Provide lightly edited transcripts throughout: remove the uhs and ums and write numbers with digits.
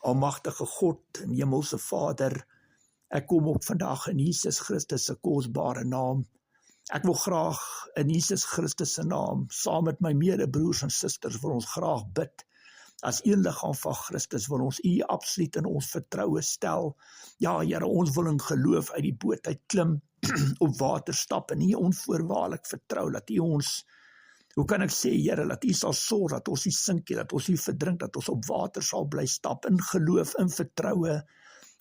Almagtige God en Hemelse Vader, ek kom op vandag in Jesus Christus se kosbare naam. Ek wil graag in Jesus Christus se naam, saam met my medebroers en susters, wil ons graag bid. As een liggaam van Christus wil ons U absoluut in ons vertroue stel. Ja, Here, ons wil in geloof uit die boot uit klim, op water stap en U onvoorwaardelik vertrou, dat U ons, hoe kan ek sê, Here, dat U sal sorg, dat ons nie sink nie, dat ons nie verdrink, dat ons op water sal bly stap, in geloof, in vertroue,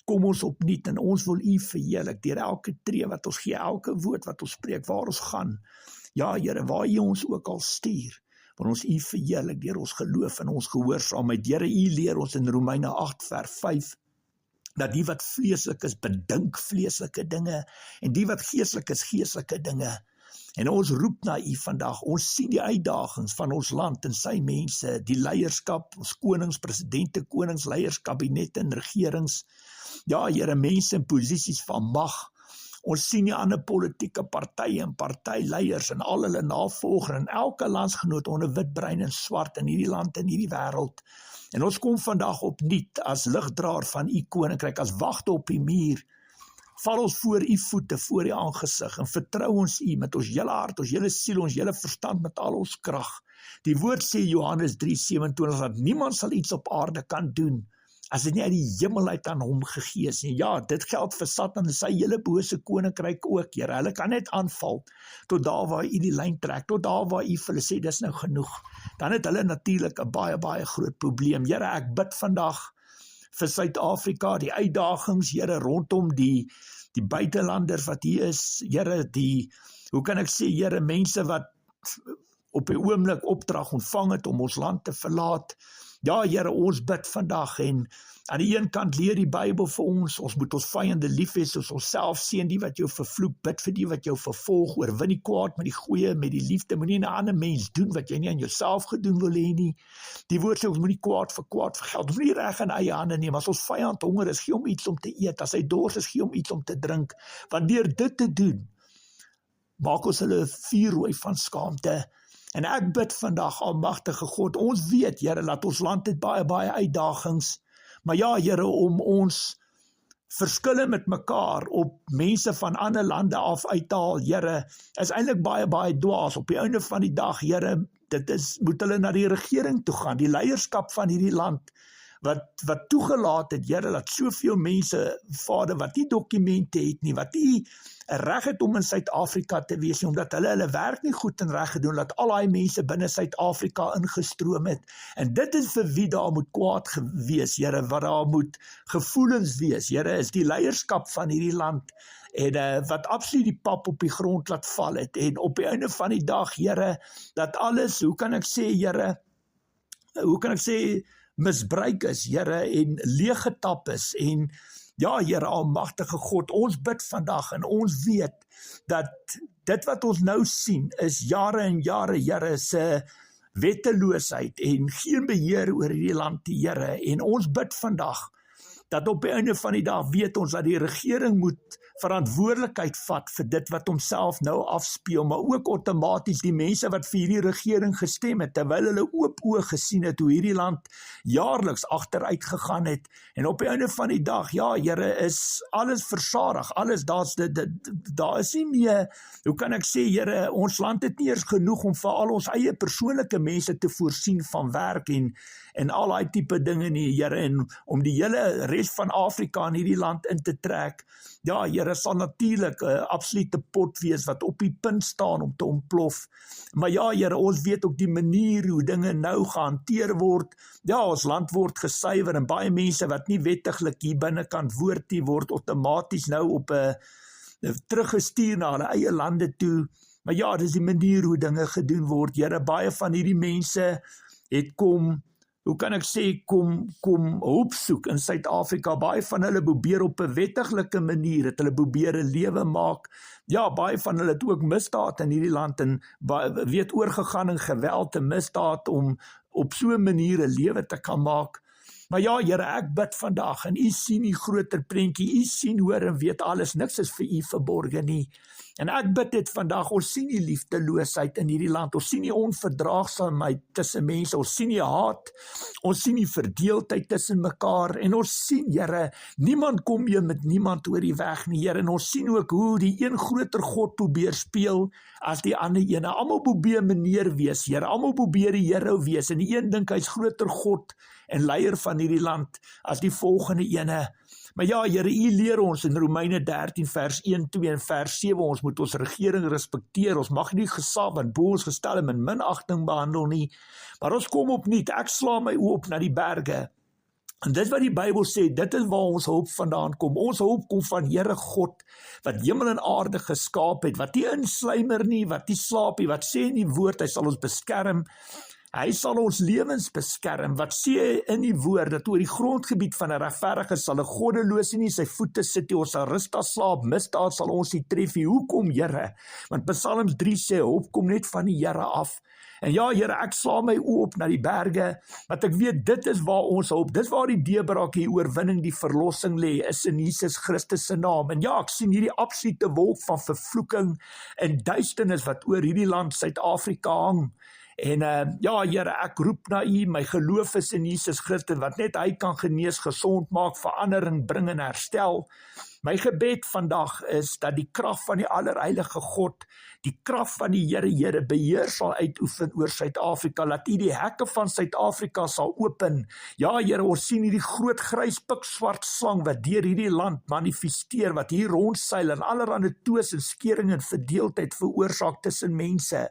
kom ons opnuut en ons wil U verheerlik, deur elke tree wat ons gee, elke woord wat ons spreek, waar ons gaan. Ja, Here, waar U ons ook al stuur, wil ons U verheerlik deur ons geloof en ons gehoorsaamheid. Here, U leer ons in Romeine 8 vers 5, dat die wat vleeslik is, bedink vleeslike dinge, en die wat geestelik is, geestelike dinge. En ons roep na U vandag, ons sien die uitdagings van ons land en sy mense, die leierskap, ons konings, presidente, konings, leiers, kabinette en regerings, ja, Here, mense in posisies van mag. Ons sien die ander politieke partye en partyleiers en al hulle navolger en elke landsgenoot onder wit, bruin en swart in hierdie land en hierdie wêreld. En ons kom vandag opnuut as ligdraer van U koninkryk, as wagte op die muur, val ons voor U voete, voor U aangesig en vertrou ons U met ons hele hart, ons hele siel, ons hele verstand, met al ons krag. Die woord sê Johannes 3:27, dat niemand sal iets op aarde kan doen, as dit nie uit die hemel uit aan hom gegee is nie. Ja, dit geld vir Satan en sy hele bose koninkryk ook, Here. Hulle kan net aanval, tot daar waar U die lyn trek, tot daar waar U vir hulle sê, dis nou genoeg. Dan het hulle natuurlik 'n baie, baie groot probleem. Here, ek bid vandag vir Suid-Afrika, die uitdagings, Here, rondom die buitelanders wat hier is, Here, hoe kan ek sê, Here, mense wat op die oomblik opdrag ontvang het om ons land te verlaat. Ja, Here, ons bid vandag en aan die een kant leer die Bybel vir ons moet ons vyande lief hê soos onsself, seën die wat jou vervloek, bid vir die wat jou vervolg, oorwin die kwaad met die goeie, met die liefde, moenie 'n ander mens doen wat jy nie aan jouself gedoen wil hê nie. Die woord sê ons moenie kwaad vir kwaad vergeld, ons moenie reg in eie hande neem. As ons vyand honger is, gee hom iets om te eet, as hy dors is, gee hom iets om te drink, want deur dit te doen, maak ons hulle vuurrooi van skaamte. En ek bid vandag, almagtige God, ons weet, Here, dat ons land het baie, baie uitdagings, maar ja, Here, om ons verskille met mekaar op mense van ander lande af uit te haal, Here, is eintlik baie, baie dwaas. Op die einde van die dag, Here, moet hulle na die regering toe gaan, die leierskap van hierdie land, wat toegelaat het, Here, dat soveel mense, Vader, wat nie dokumente het nie, wat nie reg het om in Suid-Afrika te wees nie, omdat hulle werk nie goed en reg gedoen, dat al die mense binne Suid-Afrika ingestroom het. En dit is vir wie daar moet kwaad gewees, Here, wat daar moet gevoelens wees, Here, is die leierskap van hierdie land, en wat absoluut die pap op die grond laat val het, en op die einde van die dag, Here, dat alles, hoe kan ek sê, misbruik is, Here, en leeggetap is, en ja, Here, almagtige God, ons bid vandag, en ons weet, dat dit wat ons nou sien, is jare en jare, Here, se wetteloosheid, en geen beheer oor die land, Here, en ons bid vandag, dat op die einde van die dag weet ons, dat die regering moet verantwoordelikheid vat vir dit wat homself nou afspeel, maar ook outomaties die mense wat vir hierdie regering gestem het, terwyl hulle oop oog gesien het, hoe hierdie land jaarliks agteruit gegaan het, en op die einde van die dag, ja, Here, is alles versadig, alles, daar is nie meer, hoe kan ek sê, Here, ons land het nie eers genoeg om vir al ons eie persoonlike mense te voorsien van werk, en al die tipe dinge nie, Here, en om die hele res van Afrika in hierdie land in te trek, ja, Here, sal natuurlik 'n absolute pot wees wat op die punt staan om te ontplof. Maar ja, Here, ons weet ook die manier hoe dinge nou gehanteer word. Ja, ons land word gesuiwer en baie mense wat nie wettiglik hier binnekant woord nie, word outomaties nou op 'n teruggestuur na hulle eie lande toe. Maar ja, dis die manier hoe dinge gedoen word. Here, baie van hierdie mense het kom hulp soek in Suid-Afrika. Baie van hulle probeer op 'n wettiglike manier, het hulle probeer 'n lewe maak. Ja, baie van hulle het ook misdaad in hierdie land en oorgegaan in geweld en misdaad om op so 'n manier 'n lewe te kan maak. Maar ja, Here, ek bid vandag, en U sien die groter prentjie, U sien, hoor en weet alles, niks is vir U verborge nie. En ek bid dit vandag, ons sien die liefdeloosheid in hierdie land, ons sien die onverdraagsaamheid tussen mense, ons sien die haat, ons sien die verdeeldheid tussen mekaar, en ons sien, Here, niemand kom meer met niemand oor die weg nie, Here, en ons sien ook hoe die een groter God probeer speel as die ander ene. Almal probeer meneer wees, Here, almal probeer die Here wees, en die een dink hy's groter God en leier van hierdie land as die volgende ene. Maar ja, Here, U leer ons in Romeine 13 vers 1, 2 en vers 7, ons moet ons regering respekteer, ons mag nie gesag en bo ons gestel en in minagting behandel nie, maar ons kom opnuut, ek sla my oë op na die berge, en dit wat die Bybel sê, dit is waar ons hulp vandaan kom, ons hulp kom van Here God, wat hemel en aarde geskaap het, wat nie insluimer nie, wat nie slaap nie, wat sê in die woord, hy sal ons beskerm, hy sal ons lewens beskerm, wat sê in die woord, dat oor die grondgebied van 'n regverdige sal 'n goddelose nie sy voete sit nie, ons sal rustig slaap, misdaad sal ons nie tref nie. Hoekom, Here? Want Psalms 3 sê, hulp kom net van die Here af. En ja, Here, ek sla my oë op na die berge, want ek weet, dit is waar ons hulp, dit is waar die deurbraak, die oorwinning, die verlossing lê, is in Jesus Christus se naam. En ja, ek sien hierdie absolute wolk van vervloeking en duisternis wat oor hierdie land Suid-Afrika hang. En ja, Here, ek roep na U, my geloof is in Jesus Christus, wat net hy kan genees, gesond maak, verandering bring en herstel. My gebed vandag is dat die krag van die allerheilige God, die krag van die Here beheer sal uitoefen oor Suid-Afrika, laat U die hekke van Suid-Afrika sal open. Ja, Here, ons sien hierdie groot grys pikswart slang wat deur hierdie land manifesteer, wat hier rondseil en allerlei toos en skering en verdeeldheid veroorsaak tussen mense.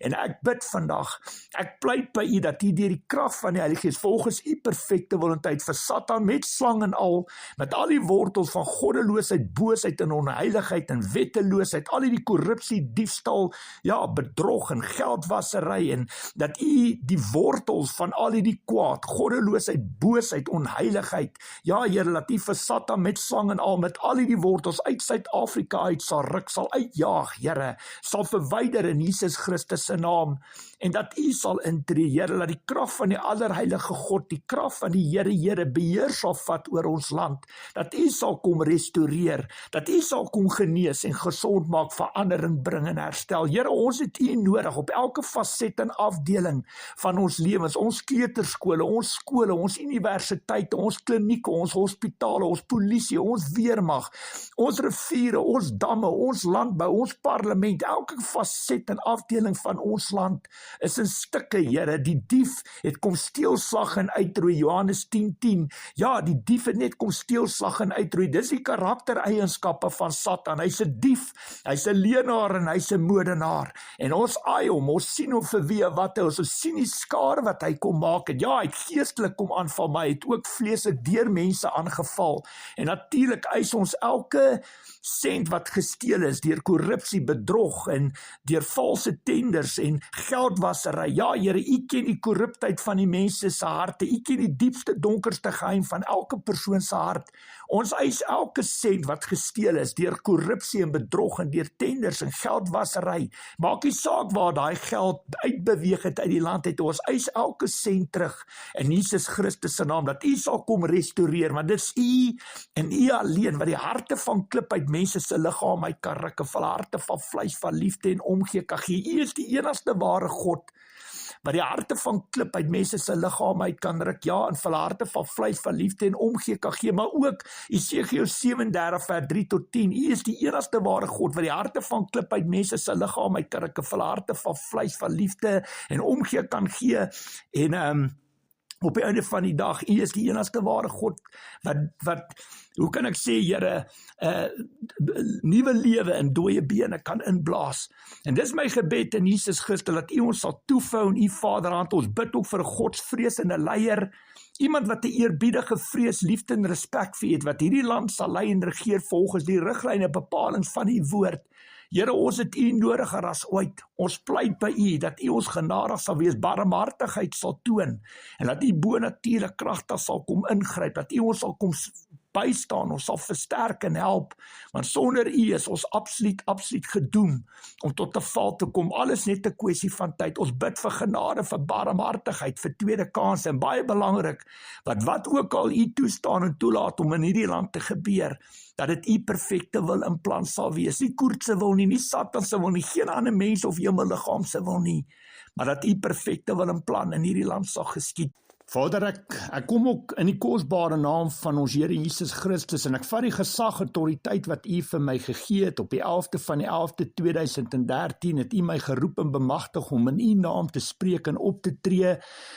En ek bid vandag, ek pleit by U dat U deur die krag van die Heilige Gees, volgens U perfekte volentheid vir Satan met slang en al, met al die wortels van goddeloosheid, boosheid en onheiligheid en wetteloosheid, al die korrupsie, diefstal, ja, bedrog en geldwassery, en dat U die wortels van al die kwaad, goddeloosheid, boosheid, onheiligheid, ja, Here, laat U vir Satan met slang en al, met al die wortels uit Suid-Afrika uit sal ruk, sal uitjaag, Here, sal verwyder in Jesus Christus se naam, en dat U sal intree, Here, laat die krag van die allerheilige God, die krag van die Here beheer sal vat oor ons land, dat U sal kom restoreer, dat U sal kom genees en gesond maak, verandering bring en herstel. Here, ons het U nodig op elke faset en afdeling van ons lewens, ons kleuterskole, ons skole, ons universiteite, ons klinieke, ons hospitale, ons polisie, ons weermag, ons riviere, ons damme, ons landbou, ons parlement, elke faset en afdeling van ons land is in stukke, Here. Die dief het kom steel, slag en uitroei, Johannes 10:10. Ja, die dief het net kom steel, slag en uitroei. Dis die karaktereienskappe van Satan. Hy's 'n dief, hy's 'n leienaar en hy's 'n moordenaar. En ons aai hom, ons sien hom vir wie wat hy is. Ons sien die skade wat hy kom maak het. Ja, hy het geestelik kom aanval, maar hy het ook vleeslik deur mense aangeval. En natuurlik eis ons elke sent wat gesteel is deur korrupsie, bedrog en deur valse tenders en geldwassery. Ja, Here, U ken die korruptheid van die mense se harte. U ken die diepste, donkerste geheim van elke persoon se hart. Ons eis elke sent wat gesteel is deur korrupsie en bedrog en deur tenders en geldwassery. Maak nie saak waar daai geld uitbeweeg het uit die land uit. Ons eis elke sent terug in Jesus Christus se naam, dat U sal kom restoreer, want dit is U en U alleen wat die harte van klip uit mense se liggaam uit kan ruk, en van harte van vleis van liefde en omgee kan gee. U is die enigste ware God wat die harte van klip uit mense se liggaam uit kan ruk, ja, en van harte van vleis van liefde en omgee kan gee, maar ook Esegiel 37 vers 3 tot 10, U is die enigste ware God wat die harte van klip uit mense se liggaam uit kan ruk, en van harte van vleis van liefde en omgee kan gee, en op die einde van die dag, U is die enigste ware God wat hoe kan ek sê, Here, nuwe lewe in dooie bene kan inblaas. En dis my gebed in Jesus Christus, dat U ons sal toevou in U Vaderhand. Ons bid ook vir 'n godsvreesende leier, iemand wat 'n eerbiedige vrees, liefde en respek vir het, wat hierdie land sal lei en regeer volgens die riglyne bepalings van U woord. Here, ons het U nodiger as ooit. Ons pleit by U dat U ons genadig sal wees, barmhartigheid sal toon, en dat U bonatuurlik kragtig sal kom ingryp, dat U ons sal kom bystaan, ons sal versterk en help, want sonder U is ons absoluut gedoem om tot 'n val te kom. Alles net 'n kwessie van tyd. Ons bid vir genade, vir barmhartigheid, vir tweede kanse, en baie belangrik, wat ook al U toestaan en toelaat om in hierdie land te gebeur, dat dit U perfekte wil in plan sal wees. Nie Koert se wil nie, nie Satan se wil nie, geen ander mens of hemelliggaam se wil nie, maar dat U perfekte wil in plan in hierdie land sal geskied. Vader, ek kom ook in die kosbare naam van ons Here Jesus Christus, en ek vat die gesag, autoriteit wat U vir my gegee het, op die 11de van die 11de 2013, het U my geroep en bemagtig om in U naam te spreek en op te tree.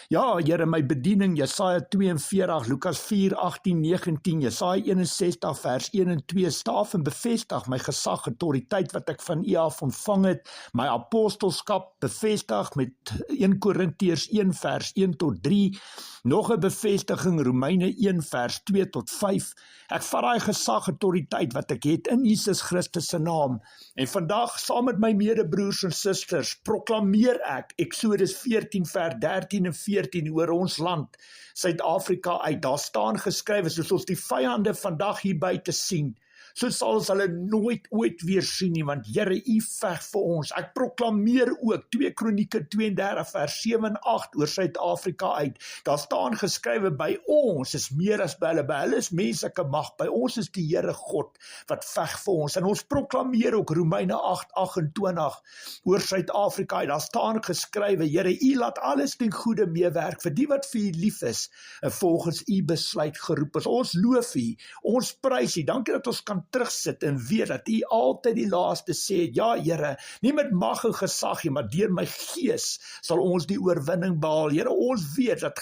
Ja, Here, my bediening, Jesaja 42, Lukas 4, 18, 19, Jesaja 61, vers 1 en 2, staaf en bevestig my gesag, autoriteit wat ek van U af ontvang het, my apostelskap bevestig met 1 Korintiërs 1, vers 1 tot 3, nog 'n bevestiging, Romeine 1 vers 2 tot 5. Ek vat daai gesag, autoriteit wat ek het in Jesus Christus se naam. En vandag, saam met my medebroers en susters, proklameer ek Eksodus 14 vers 13 en 14 oor ons land, Suid-Afrika uit. Daar staan geskrywe, soos ons die vyande vandag hier buite sien, so sal ons hulle nooit ooit weer sien nie, want Here, U veg vir ons. Ek proklameer ook 2 Kronieke 32 vers 7 en 8 oor Suid-Afrika uit. Daar staan geskrywe, by ons is meer as by hulle is menslike mag, by ons is die Here God wat veg vir ons. En ons proklameer ook Romeine 8, 28 oor Suid-Afrika uit. Daar staan geskrywe, Here, U laat alles ten goeie meewerk vir die wat vir U lief is en volgens U besluit geroep is. Ons loof U, ons prys U. Dankie dat ons kan terugsit en weet dat U altyd die laaste sê, ja Here, nie met mag en gesag nie, maar deur my gees sal ons die oorwinning behaal. Here, ons weet dat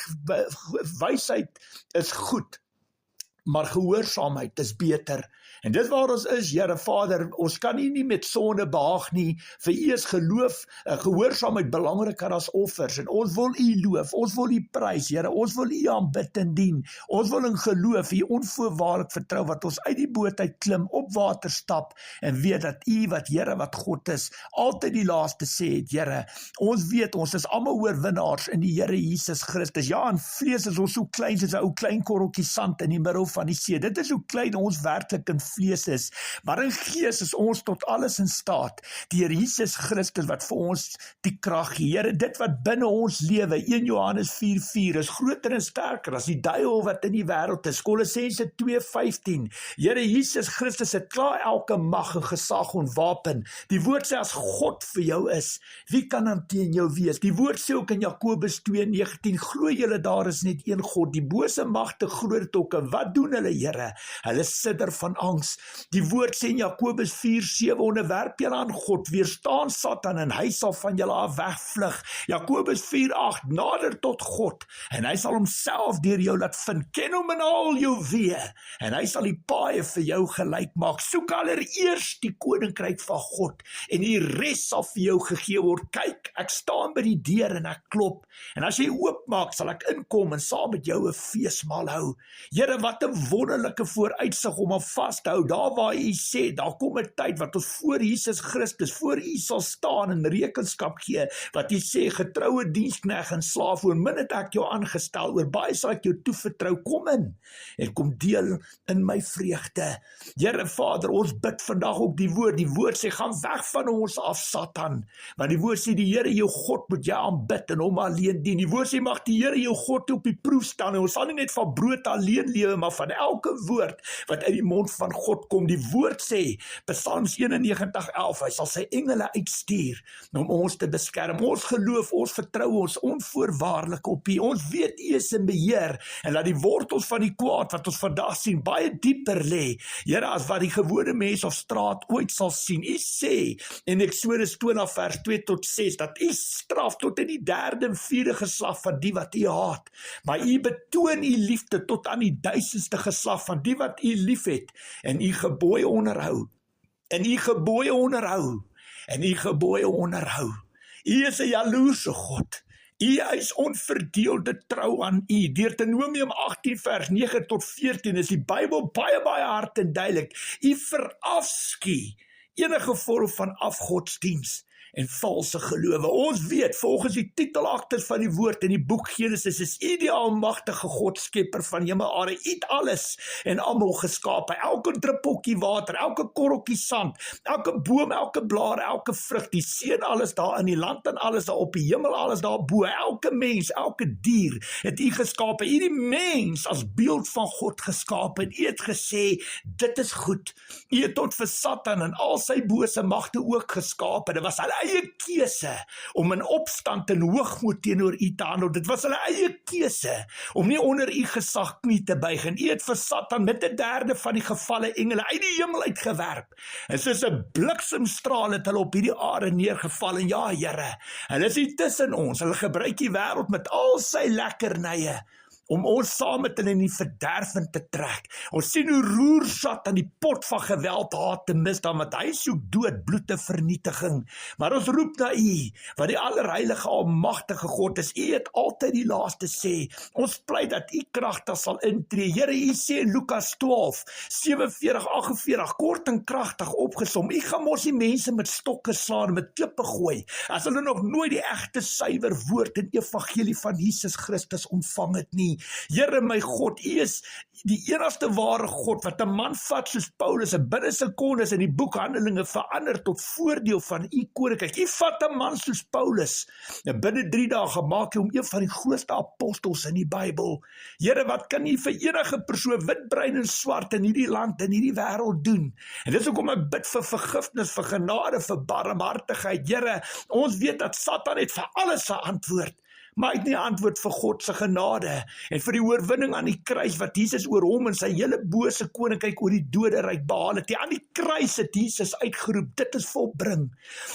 wysheid is goed, maar gehoorsaamheid is beter. En dit waar ons is, Here Vader, ons kan nie met sonde behaag nie. Vir U is geloof, gehoorsaamheid belangriker as offers. En ons wil U loof, ons wil U prys, Here, ons wil U aanbid en dien. Ons wil in geloof U onvoorwaardelik vertrou, wat ons uit die boot uit klim, op water stap, en weet dat U, wat Here, wat God is, altyd die laaste sê het, Here. Ons weet, ons is almal oorwinnaars in die Here Jesus Christus. Ja, in vlees is ons so klein soos 'n ou klein korreltjie sand in die middel van die see. Dit is hoe klein ons werklik in vlees is, maar in gees is ons tot alles in staat, deur Jesus Christus wat vir ons die krag gee. Here, dit wat binne ons lewe, 1 Johannes 4:4, is groter en sterker as die duiwel wat in die wêreld is. Kolossense 2:15, Here Jesus Christus het klaar elke mag en gesag ontwapen. Die woord sê, as God vir jou is, wie kan dan teen jou wees? Die woord sê ook in Jakobus 2:19, glo julle daar is net een God, die bose magte glo dit ook, en wat doen hulle, Here? Hulle sidder van angs. Die woord sê in Jakobus 4:7, onderwerp julle aan God, weerstaan Satan en hy sal van julle af wegvlug. Jakobus 4:8, nader tot God en hy sal homself deur jou laat vind. Ken hom in al jou weë en hy sal die paaie vir jou gelyk maak. Soek allereers die koninkryk van God en die res sal vir jou gegee word. Kyk, ek staan by die deur en ek klop, en as jy oopmaak, sal ek inkom en saam met jou 'n feesmaal hou. Here, wat 'n wonderlike vooruitsig om aan vas te hou, daar waar U sê, daar kom 'n tyd wat ons voor Jesus Christus, voor U sal staan en rekenskap gee, wat U sê, getroue diensknegt en slaaf, oor min het ek jou aangestel, oor baie sal ek jou toevertrou, kom in, en kom deel in my vreugde. Here Vader, ons bid vandag ook die woord sê, gaan weg van ons af, Satan, want die woord sê, die Here jou God moet jy aanbid en hom alleen dien. Die woord sê, mag die Here jou God op die proef staan, en ons sal nie net van brood alleen lewe, maar van elke woord wat uit die mond van God kom. Die woord sê, Psalms 91:11, hy sal sy engele uitstuur om ons te beskerm. Ons geloof, ons vertrou ons onvoorwaardelik op U. Ons weet U is in beheer, en dat die wortels van die kwaad wat ons vandag sien, baie dieper lê, Here, as wat die gewone mens of straat ooit sal sien. U sê in Eksodus 20 vers 2 tot 6, dat U straf tot in die 3de en 4de geslag van die wat U haat, maar U betoon U liefde tot aan die 1000ste geslag van die wat U liefhet, en U gebooie onderhou, en U gebooie onderhou, en U gebooie onderhou. U is 'n jaloerse God. U eis onverdeelde trou aan U. Deuteronomium 18 vers 9 tot 14 is die Bybel baie hard en duidelik. U verafskie enige vorm van afgodsdiens. en valse gelowe. Ons weet, volgens die titelaktes van die woord in die boek Genesis, is U die almagtige God, skepper van hemel en aarde. U het alles en almal geskape, elke druppeltjie water, elke korreltjie sand, elke boom, elke blare, elke vrug, die see en alles daar in die land en alles daar op die hemel, alles daar bo, elke mens, elke dier, het U geskape. U die mens as beeld van God geskape, en U het gesê, dit is goed. U het tot vir Satan en al sy bose magte ook geskape. Dit was hulle eie keuse om in opstand en hoogmoed teenoor U te handel. Dit was hulle eie keuse om nie onder U gesag knie te buig. En U het vir Satan met 1/3 van die gevalle engele uit die hemel uitgewerp. En soos 'n bliksemstraal het hulle op hierdie aarde neergeval. En ja, Here, hulle is hier tussen ons. Hulle gebruik die wêreld met al sy lekkernye om ons saam met hulle in die verderf in te trek. Ons sien hoe roersat aan die pot van geweld, haat en misdaad, want hy soek dood, bloed en vernietiging. Maar ons roep na U, wat die allerheilige, almagtige God is. U het altyd die laaste sê. Ons pleit dat U kragtig sal intree. Here, U sê in Lukas 12, 47, 48, kort en kragtig opgesom. U gaan mos die mense met stokke slaan, met klippe gooi, as hulle nog nooit die egte suiwer woord en evangelie van Jesus Christus ontvang het nie. Here my God, U is die enigste ware God, wat 'n man vat soos Paulus en binne sekondes in die boek Handelinge verander tot voordeel van U koninkryk. U vat 'n man soos Paulus en binne 3 dae gemaak hom een van die grootste apostels in die Bybel. Here, wat kan U vir enige persoon, wit, bruin en swart, in hierdie land, in hierdie wêreld doen? En dis hoekom ek bid vir vergifnis, vir genade, vir barmhartigheid. Here, ons weet dat Satan het vir alles 'n antwoord, maar hy het nie 'n antwoord vir God se genade en vir die oorwinning aan die kruis wat Jesus oor hom en sy hele bose koninkryk oor die doderyk behaal het. Aan die kruis het Jesus uitgeroep, dit is volbring.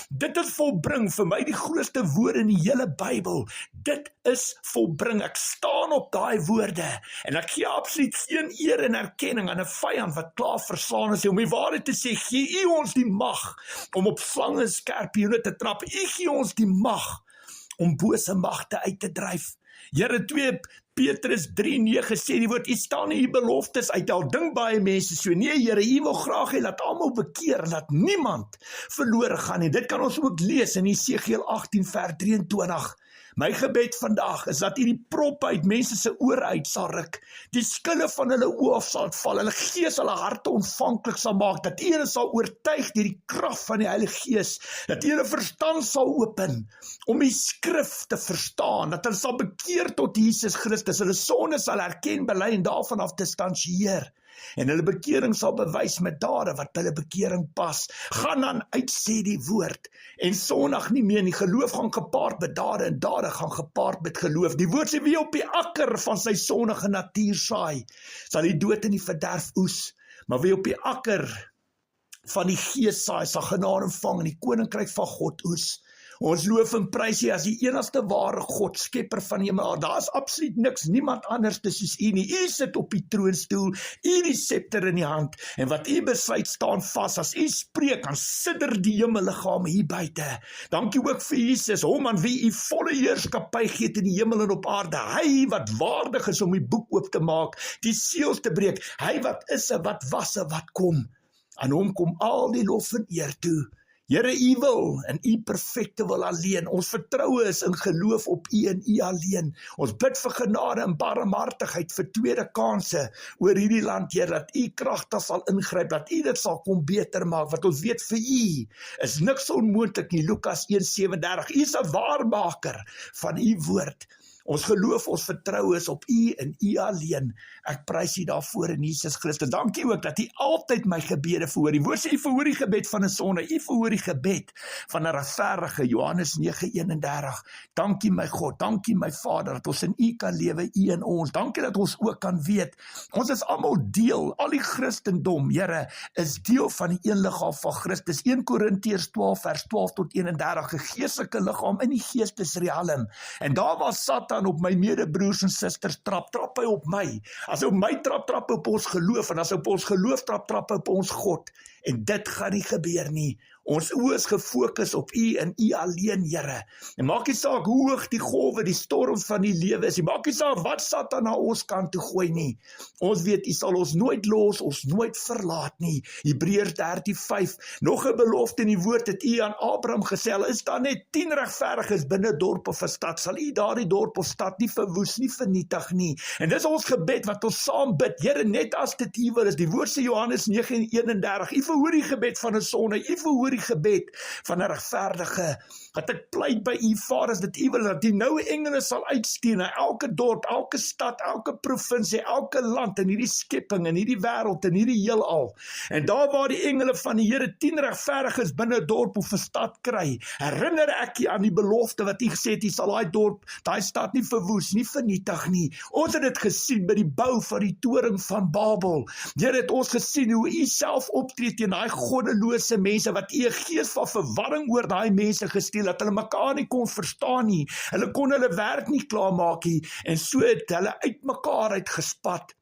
Dit is volbring, vir my die grootste woord in die hele Bybel. Dit is volbring. Ek staan op daai woorde en ek gee absoluut geen eer en erkenning aan 'n vyand wat klaar verslaan is. Om die waarheid te sê, gee U ons die mag om op slange en skorpioene te trap. U gee ons die mag om bose magte uit te dryf. Here, 2 Petrus 3:9 sê die woord, U staan nie U beloftes uit. Al dink baie mense so, nee Here, U wil graag hê dat almal bekeer, dat niemand verlore gaan nie. Dit kan ons ook lees in Jesegiel 18 vers 23. My gebed vandag is dat U die prop uit mense se ore uit sal ruk, die skille van hulle oë af sal val, hulle gees, hulle harte ontvanklik sal maak, dat U hulle sal oortuig deur die krag van die Heilige Gees, dat U hulle verstand sal open om die skrif te verstaan, dat hulle sal bekeer tot Jesus Christus, hulle sonde sal erken, bely en daarvan af distansieer. En hulle bekering sal bewys met dade wat hulle bekering pas. Gaan dan uit, sê die woord, en Sondag nie meer nie. Geloof gaan gepaard met dade en dade gaan gepaard met geloof. Die woord sê, wie op die akker van sy sondige natuur saai, sal die dood en die verderf oes. Maar wie op die akker van die gees saai, sal genade ontvang en die koninkryk van God oes. Ons loof en prys U as die enigste ware God, skepper van hemel. Daar is absoluut niks, niemand anders soos U nie. U sit op die troonstoel, U die scepter in die hand, en wat U besluit staan vas. As U spreek, dan sidder die hemelliggame hier buite. Dankie ook vir Jesus, hom aan wie U volle heerskappy gee in die hemel en op aarde. Hy wat waardig is om die boek oop te maak, die seels te breek. Hy wat is en wat was en wat kom. Aan hom kom al die lof en eer toe. Here, U wil en U perfekte wil alleen. Ons vertroue is in geloof op U en U alleen. Ons bid vir genade en barmhartigheid vir tweede kanse oor hierdie land, Here, dat U kragtig sal ingryp, dat U dit sal kom beter maak, wat ons weet vir U is niks onmoontlik nie. Lukas 1:37. U is 'n waarmaker van U woord. Ons geloof, ons vertroue is op U en U alleen. Ek prys U daarvoor in Jesus Christus. Dankie ook dat U altyd my gebede verhoor. Die woord sê U verhoor die gebed van 'n sondaar. U verhoor die gebed van 'n regverdige, Johannes 9:31. Dankie my God, dankie my Vader, dat ons in U kan lewe, U in ons. Dankie dat ons ook kan weet, ons is almal deel, al die Christendom, Here, is deel van die een liggaam van Christus. 1 Korintiërs 12 vers 12 tot 31, 'n geestelike liggaam in die geestesrealm. En daar was Satan op my medebroers en susters trap hy op my. As hy op my trap hy op ons geloof, en as hy op ons geloof trap hy op ons God. En dit gaan nie gebeur nie. Ons oë is gefokus op U en U alleen, Here. En maak nie saak hoe hoog die golwe, die storms van die lewe is. Maak nie saak wat Satan na ons kant toe gooi nie. Ons weet U sal ons nooit los, ons nooit verlaat nie. Hebreërs 13:5. Nog 'n belofte in die woord het U aan Abraham gesê, al is daar net 10 regverdiges binne 'n dorp of 'n stad, sal U daardie dorp of stad nie verwoes, nie vernietig nie. En dis ons gebed wat ons saam bid. Here, net as dit U wil is, die woord sê Johannes 9:31. U verhoor die gebed van 'n sondaar, U verhoor die gebed van 'n regverdige. Dat ek pleit by U, Vader, as dit U wil, dat die noue engele sal uitstuur na elke dorp, elke stad, elke provinsie, elke land, in hierdie skepping, in hierdie wêreld, in hierdie heelal. En daar waar die engele van die Here 10 regverdiges binne 'n dorp of 'n stad kry, herinner ek U aan die belofte wat U gesê het, U sal daai dorp, daai stad nie verwoes, nie vernietig nie. Ons het dit gesien by die bou van die toring van Babel. Here, het ons gesien hoe U self optree teen daai goddelose mense, wat U 'n gees van verwarring oor daai mense gestuur, dat hulle mekaar nie kon verstaan nie. Hulle kon hulle werk nie klaarmaak nie, en so het hulle uit mekaar uitgespat.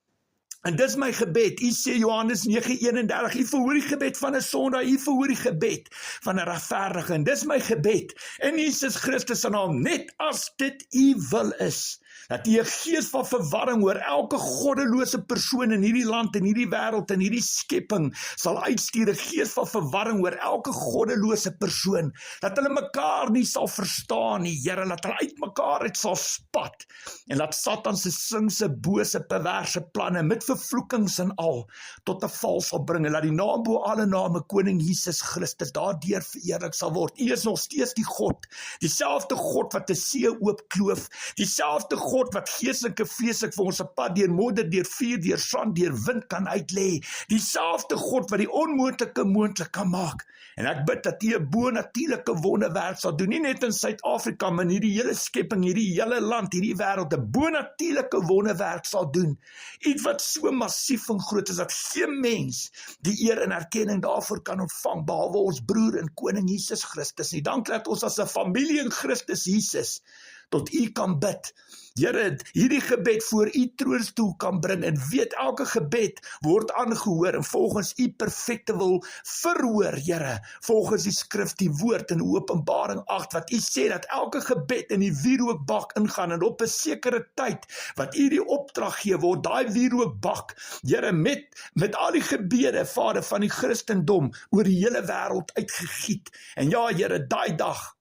En dis my gebed. U sê Johannes 9:31, U verhoor die gebed van 'n sondaar, U verhoor die gebed van 'n regverdige. En dis my gebed in Jesus Christus se naam, net as dit U wil is, dat U 'n gees van verwarring oor elke goddelose persoon in hierdie land, in hierdie wêreld, in hierdie skepping sal uitstuur, 'n gees van verwarring oor elke goddelose persoon, dat hulle mekaar nie sal verstaan nie, Here, dat hulle uit mekaar uit sal spat, en laat Satan se slinkse, bose, perverse planne met vervloekings en al tot 'n val sal bring, en laat die naam bo alle name, Koning Jesus Christus, daardeur verheerlik sal word. U is nog steeds die God, dieselfde God wat 'n see oopkloof, dieselfde God wat geestelike vreeslik vir ons 'n pad deur modder, deur vuur, deur sand, deur wind kan uitlê, dieselfde God wat die onmoontlike moontlik kan maak. En ek bid dat U 'n bonatuurlike wonderwerk sal doen, nie net in Suid-Afrika, maar in hierdie hele skepping, hierdie hele land, hierdie wêreld, 'n bonatuurlike wonderwerk sal doen. Iets wat so massief en groot is, dat geen mens die eer en erkenning daarvoor kan ontvang, behalwe ons broer en koning Jesus Christus nie. Dank dat ons as 'n familie in Christus Jesus tot U kan bid. Here, hierdie gebed voor U troonstoel kan bring, en weet elke gebed word aangehoor en volgens U perfekte wil verhoor, Here, volgens die skrif, die woord in Openbaring 8, wat U sê dat elke gebed in die wierookbak ingaan, en op 'n sekere tyd wat U die opdrag gee, word daai wierookbak, Here, met al die gebede, Vader, van die Christendom oor die hele wêreld uitgegiet. En ja, Here, daai dag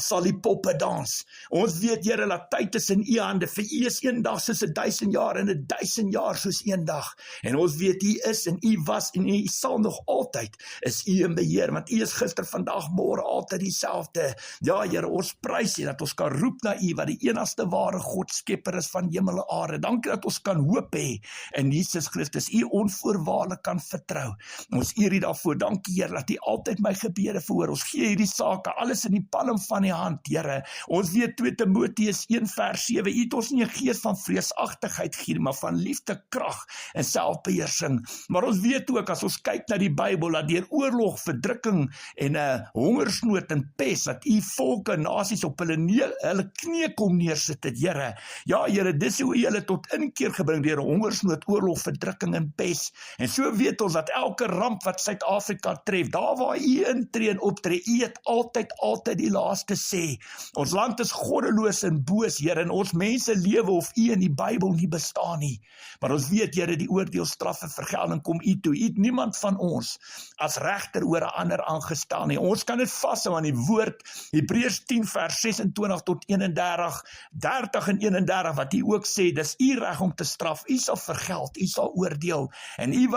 sal die poppe dans. Ons weet, Here, dat tyd is in U hande. Vir U is een dag soos 1000 jaar, en 1000 jaar soos een dag. En ons weet U is en U was en U sal nog altyd is U in beheer, want U is gister, vandag, môre altyd dieselfde. Ja, Here, ons prys U dat ons kan roep na U, wat die enigste ware God, skepper is van hemel en aarde. Dankie dat ons kan hoop hê in Jesus Christus, U onvoorwaardelik kan vertrou. Ons eer U daarvoor. Dankie, Here, dat U altyd my gebede verhoor. Ons gee hierdie sake alles in die palm van U hand, Here. Ons weet 2 Timoteus 1:7, U het ons nie 'n gees van vreesagtigheid gegee, maar van liefde, krag en selfbeheersing. Maar ons weet ook, as ons kyk na die Bybel, dat deur oorlog, verdrukking en 'n hongersnood en pes, dat U volke, nasies op hulle knie kom neersit het, Here. Ja, Here, dis hoe U hulle tot inkeer gebring deur hongersnood, oorlog, verdrukking en pes. En so weet ons dat elke ramp wat Suid-Afrika tref, daar waar U intree en optree, U het altyd die laaste sê. Ons land is goddeloos en boos, Here, en ons mense lewe of U in die Bybel nie bestaan nie. Maar ons weet, Here, die oordeelstraf en vergelding kom U toe. U het niemand van ons as regter oor 'n ander aangestel nie. Ons kan dit vashou aan die woord, Hebreërs 10:26 tot 31, 30 en 31, wat U ook sê, dis U reg om te straf, U sal vergeld, U sal oordeel, en U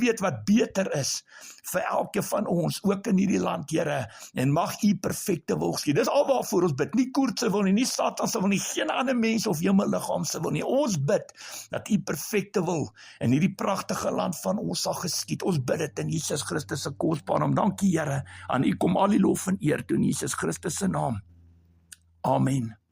weet wat beter is vir elke van ons, ook in hierdie land, Here, en mag U perfekte wil skied. Dis al waarvoor ons bid, nie Koert se wil nie, nie Satan se wil nie, geen ander mens of hemelliggaam se wil nie. Ons bid dat U perfekte wil in hierdie pragtige land van ons sal geskied. Ons bid dit in Jesus Christus se kosbare naam. Dankie, Here, aan U kom al die lof en eer toe in Jesus Christus se naam. Amen.